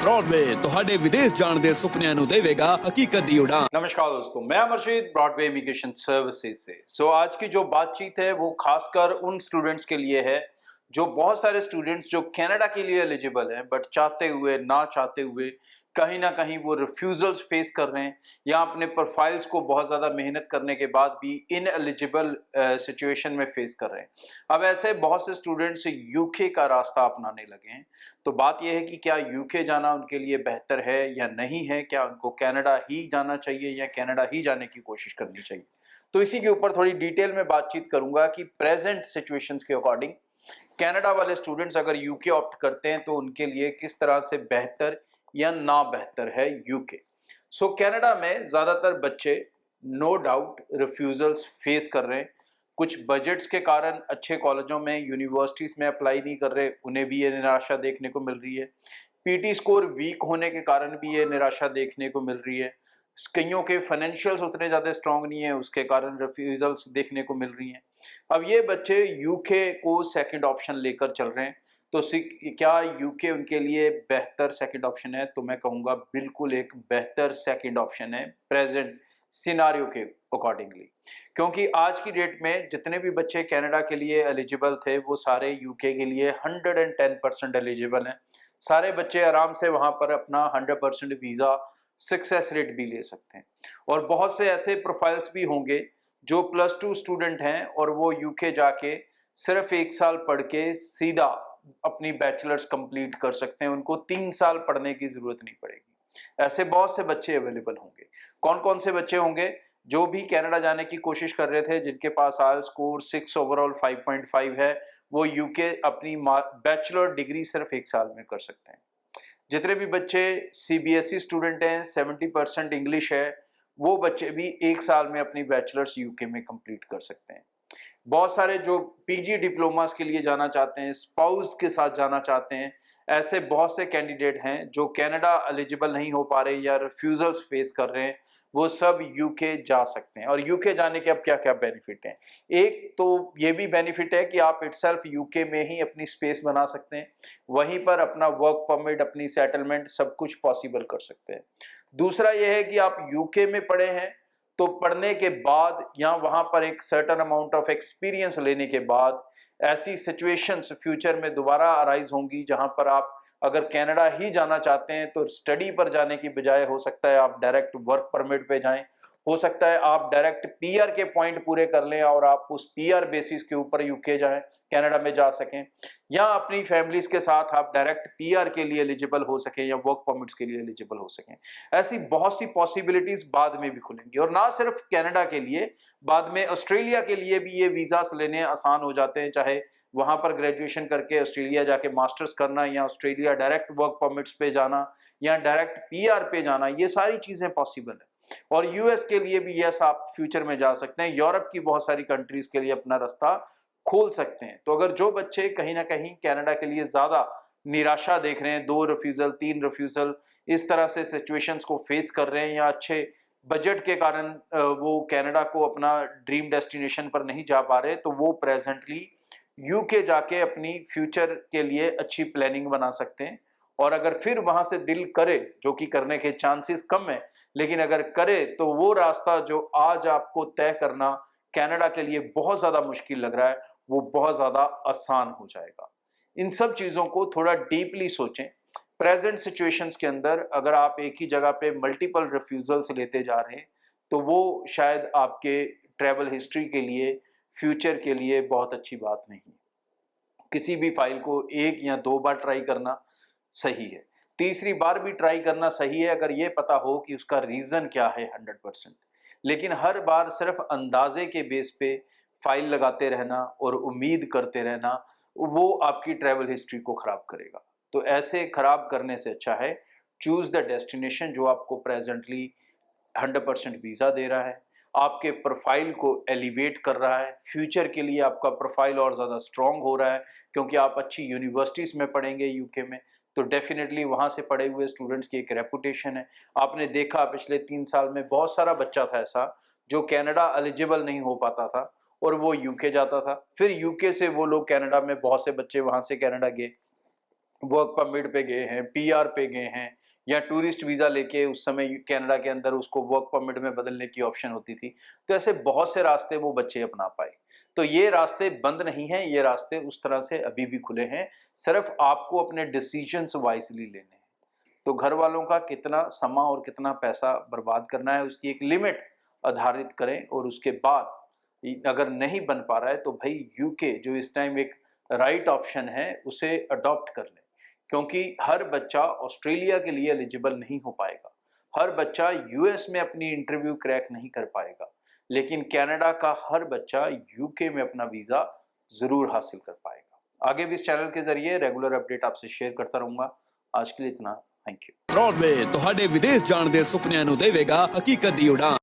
Broadway ਤੁਹਾਡੇ ਵਿਦੇਸ਼ ਜਾਣ ਦੇ ਸੁਪਨਿਆਂ ਨੂੰ ਦੇਵੇਗਾ ਹਕੀਕਤ ਦੀ ਉਡਾਨ। नमस्कार दोस्तों, मैं अमरजीत ब्रॉडवे इमिग्रेशन सर्विसेज से। आज की जो बातचीत है वो खासकर उन स्टूडेंट्स के लिए है जो बहुत सारे स्टूडेंट्स जो कनाडा के लिए एलिजिबल हैं बट चाहते हुए ना चाहते हुए कहीं ना कहीं वो रिफ्यूजल्स फेस कर रहे हैं या अपने प्रोफाइल्स को बहुत ज़्यादा मेहनत करने के बाद भी इन एलिजिबल सिचुएशन में फेस कर रहे हैं। अब ऐसे बहुत से स्टूडेंट्स यूके का रास्ता अपनाने लगे हैं। तो बात यह है कि क्या यूके जाना उनके लिए बेहतर है या नहीं है, क्या उनको कनाडा ही जाना चाहिए या कनाडा ही जाने की कोशिश करनी चाहिए। तो इसी के ऊपर थोड़ी डिटेल में बातचीत करूंगा कि प्रेजेंट सिचुएशंस के अकॉर्डिंग कनाडा वाले स्टूडेंट्स अगर यूके ऑप्ट करते हैं तो उनके लिए किस तरह से बेहतर या ना बेहतर है यूके। कनाडा में ज्यादातर बच्चे नो डाउट रिफ्यूजल्स फेस कर रहे हैं। कुछ बजट्स के कारण अच्छे कॉलेजों में यूनिवर्सिटीज में अप्लाई नहीं कर रहे, उन्हें भी ये निराशा देखने को मिल रही है। पीटी स्कोर वीक होने के कारण भी ये निराशा देखने को मिल रही है। कईयों के फाइनेंशियल्स उतने ज़्यादा स्ट्रांग नहीं है, उसके कारण रिफ्यूजल्स देखने को मिल रही हैं। अब ये बच्चे यूके को सेकंड ऑप्शन लेकर चल रहे हैं। तो क्या यूके उनके लिए बेहतर सेकंड ऑप्शन है? तो मैं कहूँगा बिल्कुल एक बेहतर सेकंड ऑप्शन है प्रेजेंट सिनारियो के अकॉर्डिंगली। क्योंकि आज की डेट में जितने भी बच्चे कनाडा के लिए एलिजिबल थे वो सारे यूके के लिए 110% एलिजिबल हैं। सारे बच्चे आराम से वहाँ पर अपना 100% वीज़ा सक्सेस रेट भी ले सकते हैं। और बहुत से ऐसे प्रोफाइल्स भी होंगे जो +2 स्टूडेंट हैं और वो यूके जाके सिर्फ 1 साल पढ़ के सीधा अपनी बैचलर्स कंप्लीट कर सकते हैं, उनको 3 साल पढ़ने की जरूरत नहीं पड़ेगी। ऐसे बहुत से बच्चे अवेलेबल होंगे। कौन कौन से बच्चे होंगे? जो भी कनाडा जाने की कोशिश कर रहे थे, जिनके पास आईएलटीएस स्कोर 6 ओवरऑल 5.5 है, वो यूके अपनी बैचलर डिग्री सिर्फ 1 साल में कर सकते हैं। जितने भी बच्चे सीबीएसई स्टूडेंट हैं, 70% इंग्लिश है, वो बच्चे भी 1 साल में अपनी बैचलर्स यूके में कंप्लीट कर सकते हैं। बहुत सारे जो पीजी डिप्लोमास के लिए जाना चाहते हैं, स्पाउस के साथ जाना चाहते हैं, ऐसे बहुत से कैंडिडेट हैं जो कनाडा एलिजिबल नहीं हो पा रहे या रिफ्यूजल्स फेस कर रहे हैं, वो सब यूके जा सकते हैं। और यूके जाने के अब क्या क्या बेनिफिट हैं? एक तो ये भी बेनिफिट है कि आप इटसेल्फ यूके में ही अपनी स्पेस बना सकते हैं, वहीं पर अपना वर्क परमिट, अपनी सेटलमेंट सब कुछ पॉसिबल कर सकते हैं। दूसरा ये है कि आप यूके में पढ़े हैं तो पढ़ने के बाद या वहां पर एक सर्टेन अमाउंट ऑफ एक्सपीरियंस लेने के बाद ऐसी सिचुएशंस फ्यूचर में दोबारा अराइज होंगी जहां पर आप अगर कनाडा ही जाना चाहते हैं तो स्टडी पर जाने की बजाय हो सकता है आप डायरेक्ट वर्क परमिट पे जाएं, हो सकता है आप डायरेक्ट पीआर के पॉइंट पूरे कर लें और आप उस पीआर बेसिस के ऊपर यूके जाएं, कनाडा में जा सकें, या अपनी फैमिलीज के साथ आप डायरेक्ट पीआर के लिए एलिजिबल हो सकें या वर्क परमिट्स के लिए एलिजिबल हो सकें। ऐसी बहुत सी पॉसिबिलिटीज बाद में भी खुलेंगी। और ना सिर्फ कनाडा के लिए, बाद में ऑस्ट्रेलिया के लिए भी ये वीजास लेने आसान हो जाते हैं, चाहे वहां पर ग्रेजुएशन करके ऑस्ट्रेलिया जाके मास्टर्स करना या ऑस्ट्रेलिया डायरेक्ट वर्क परमिट्स पे जाना या डायरेक्ट पीआर पे जाना, ये सारी चीजें पॉसिबल है। और यूएस के लिए भी यस, आप फ्यूचर में जा सकते हैं, यूरोप की बहुत सारी कंट्रीज के लिए अपना रास्ता खोल सकते हैं। तो अगर जो बच्चे कहीं ना कहीं कनाडा के लिए ज्यादा निराशा देख रहे हैं, 2 रिफ्यूजल 3 रिफ्यूजल इस तरह से सिचुएशंस को फेस कर रहे हैं, या अच्छे बजट के कारण वो कनाडा को अपना ड्रीम डेस्टिनेशन पर नहीं जा पा रहे, तो वो प्रेजेंटली यूके जाके अपनी फ्यूचर के लिए अच्छी प्लानिंग बना सकते हैं। और अगर फिर वहां से दिल करे, जो कि करने के चांसेस कम है, लेकिन अगर करे तो वो रास्ता जो आज आपको तय करना कनाडा के लिए बहुत ज्यादा मुश्किल लग रहा है, वो बहुत ज्यादा आसान हो जाएगा। इन सब चीजों को थोड़ा डीपली सोचें। प्रेजेंट सिचुएशंस के अंदर अगर आप एक ही जगह पे मल्टीपल रिफ्यूजल्स लेते जा रहे हैं तो वो शायद आपके ट्रैवल हिस्ट्री के लिए, फ्यूचर के लिए बहुत अच्छी बात नहीं है। किसी भी फाइल को 1 या 2 बार ट्राई करना सही है, तीसरी बार भी ट्राई करना सही है अगर ये पता हो कि उसका रीजन क्या है 100%। लेकिन हर बार सिर्फ अंदाजे के बेस पे फाइल लगाते रहना और उम्मीद करते रहना, वो आपकी ट्रैवल हिस्ट्री को खराब करेगा। तो ऐसे खराब करने से अच्छा है चूज द डेस्टिनेशन जो आपको प्रेजेंटली 100% वीज़ा दे रहा है, आपके प्रोफाइल को एलिवेट कर रहा है, फ्यूचर के लिए आपका प्रोफाइल और ज़्यादा स्ट्रॉन्ग हो रहा है, क्योंकि आप अच्छी यूनिवर्सिटीज़ में पढ़ेंगे यूके में, तो डेफिनेटली वहाँ से पढ़े हुए स्टूडेंट्स की एक रेपुटेशन है। आपने देखा पिछले 3 साल में बहुत सारा बच्चा था ऐसा जो कनाडा एलिजिबल नहीं हो पाता था और वो यूके जाता था, फिर यूके से वो लोग कनाडा में, बहुत से बच्चे वहाँ से कनाडा गए, वर्क परमिट पे गए हैं, पीआर पे गए हैं, या टूरिस्ट वीजा लेके उस समय कनाडा के अंदर उसको वर्क परमिट में बदलने की ऑप्शन होती थी। तो ऐसे बहुत से रास्ते वो बच्चे अपना पाए। तो ये रास्ते बंद नहीं हैं, ये रास्ते उस तरह से अभी भी खुले हैं, सिर्फ आपको अपने डिसीजंस वाइजली लेने हैं। तो घर वालों का कितना समय और कितना पैसा बर्बाद करना है उसकी एक लिमिट आधारित करें, और उसके बाद अगर नहीं बन पा रहा है तो भाई यूके जो इस टाइम एक राइट ऑप्शन है उसे अडॉप्ट कर लें, क्योंकि हर बच्चा ऑस्ट्रेलिया के लिए एलिजिबल नहीं हो पाएगा, हर बच्चा यूएस में अपनी इंटरव्यू क्रैक नहीं कर पाएगा, लेकिन कनाडा का हर बच्चा यूके में अपना वीजा जरूर हासिल कर पाएगा। आगे भी इस चैनल के जरिए रेगुलर अपडेट आपसे शेयर करता रहूंगा। आज के लिए इतना, थैंक यू। ब्रॉडवे ਤੁਹਾਡੇ ਵਿਦੇਸ਼ ਜਾਣ ਦੇ ਸੁਪਨਿਆਂ ਨੂੰ ਦੇਵੇਗਾ ਹਕੀਕਤ ਦੀ ਉਡਾਨ।